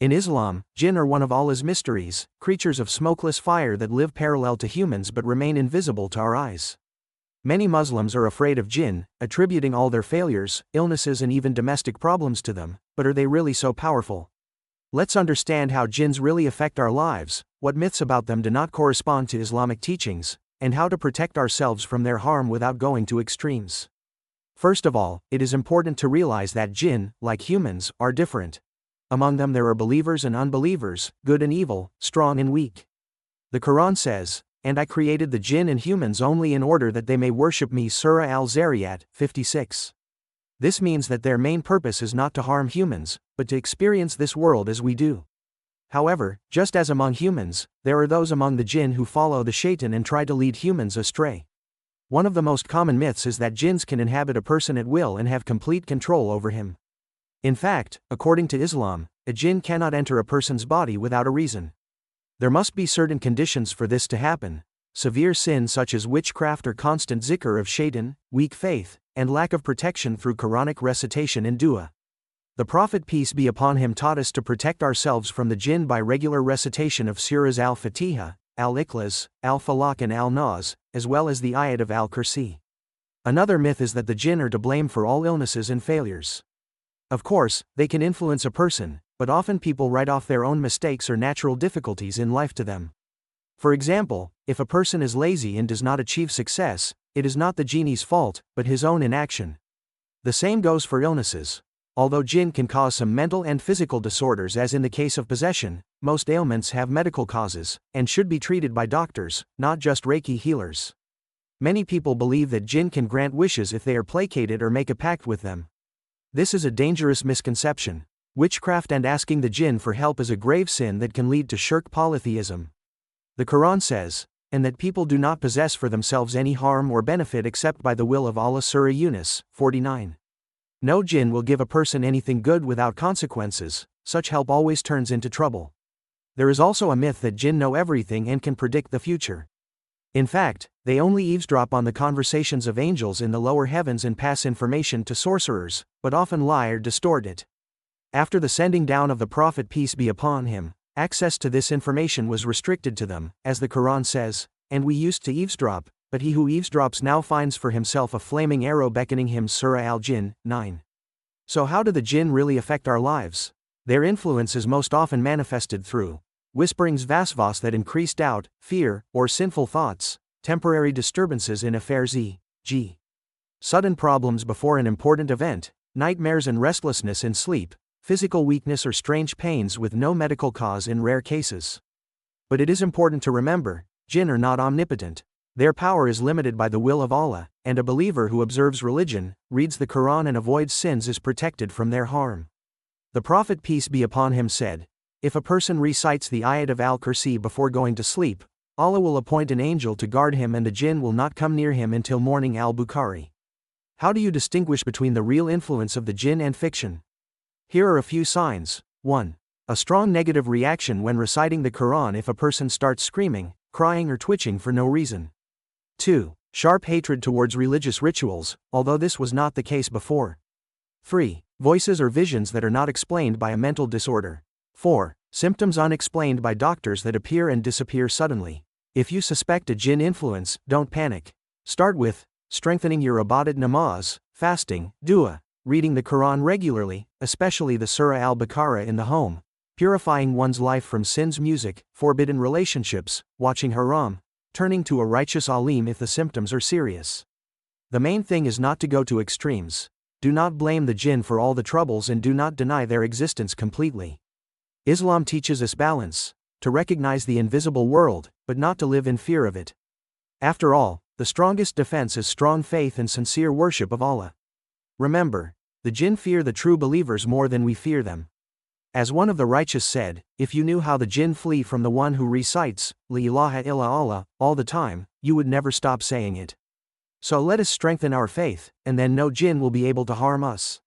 In Islam, jinn are one of Allah's mysteries, creatures of smokeless fire that live parallel to humans but remain invisible to our eyes. Many Muslims are afraid of jinn, attributing all their failures, illnesses and even domestic problems to them, but are they really so powerful? Let's understand how jinns really affect our lives, what myths about them do not correspond to Islamic teachings, and how to protect ourselves from their harm without going to extremes. First of all, it is important to realize that jinn, like humans, are different. Among them there are believers and unbelievers, good and evil, strong and weak. The Quran says, "And I created the jinn and humans only in order that they may worship me." Surah Al-Zariyat, 56. This means that their main purpose is not to harm humans, but to experience this world as we do. However, just as among humans, there are those among the jinn who follow the shaitan and try to lead humans astray. One of the most common myths is that jinns can inhabit a person at will and have complete control over him. In fact, according to Islam, a jinn cannot enter a person's body without a reason. There must be certain conditions for this to happen: severe sin such as witchcraft or constant zikr of shaitan, weak faith, and lack of protection through Quranic recitation and dua. The Prophet peace be upon him taught us to protect ourselves from the jinn by regular recitation of surahs Al-Fatiha, Al-Ikhlas, Al-Falaq and Al-Nas, as well as the ayat of Al-Qursi. Another myth is that the jinn are to blame for all illnesses and failures. Of course, they can influence a person, but often people write off their own mistakes or natural difficulties in life to them. For example, if a person is lazy and does not achieve success, it is not the genie's fault, but his own inaction. The same goes for illnesses. Although jinn can cause some mental and physical disorders, as in the case of possession, most ailments have medical causes, and should be treated by doctors, not just Reiki healers. Many people believe that jinn can grant wishes if they are placated or make a pact with them. This is a dangerous misconception. Witchcraft and asking the jinn for help is a grave sin that can lead to shirk polytheism. The Quran says, "And that people do not possess for themselves any harm or benefit except by the will of Allah." Surah Yunus, 49. No jinn will give a person anything good without consequences. Such help always turns into trouble. There is also a myth that jinn know everything and can predict the future. In fact, they only eavesdrop on the conversations of angels in the lower heavens and pass information to sorcerers, but often lie or distort it. After the sending down of the Prophet peace be upon him, access to this information was restricted to them, as the Quran says, "And we used to eavesdrop, but he who eavesdrops now finds for himself a flaming arrow beckoning him." Surah Al-Jinn, 9. So how do the jinn really affect our lives? Their influence is most often manifested through whisperings, vasvas that increase doubt, fear, or sinful thoughts, temporary disturbances in affairs e.g. sudden problems before an important event, nightmares and restlessness in sleep, physical weakness or strange pains with no medical cause in rare cases. But it is important to remember, jinn are not omnipotent. Their power is limited by the will of Allah, and a believer who observes religion, reads the Quran and avoids sins is protected from their harm. The Prophet peace be upon him said, "If a person recites the ayat of Al-Qursi before going to sleep, Allah will appoint an angel to guard him and the jinn will not come near him until morning." Al-Baqarah. How do you distinguish between the real influence of the jinn and fiction? Here are a few signs. 1. A strong negative reaction when reciting the Quran if a person starts screaming, crying or twitching for no reason. 2. Sharp hatred towards religious rituals, although this was not the case before. 3. Voices or visions that are not explained by a mental disorder. 4. Symptoms unexplained by doctors that appear and disappear suddenly. If you suspect a jinn influence, don't panic. Start with strengthening your ibadat, namaz, fasting, dua, reading the Quran regularly, especially the Surah Al-Baqarah in the home, purifying one's life from sins, music, forbidden relationships, watching haram, turning to a righteous alim if the symptoms are serious. The main thing is not to go to extremes. Do not blame the jinn for all the troubles and do not deny their existence completely. Islam teaches us balance, to recognize the invisible world, but not to live in fear of it. After all, the strongest defense is strong faith and sincere worship of Allah. Remember, the jinn fear the true believers more than we fear them. As one of the righteous said, if you knew how the jinn flee from the one who recites, La ilaha illa Allah, all the time, you would never stop saying it. So let us strengthen our faith, and then no jinn will be able to harm us.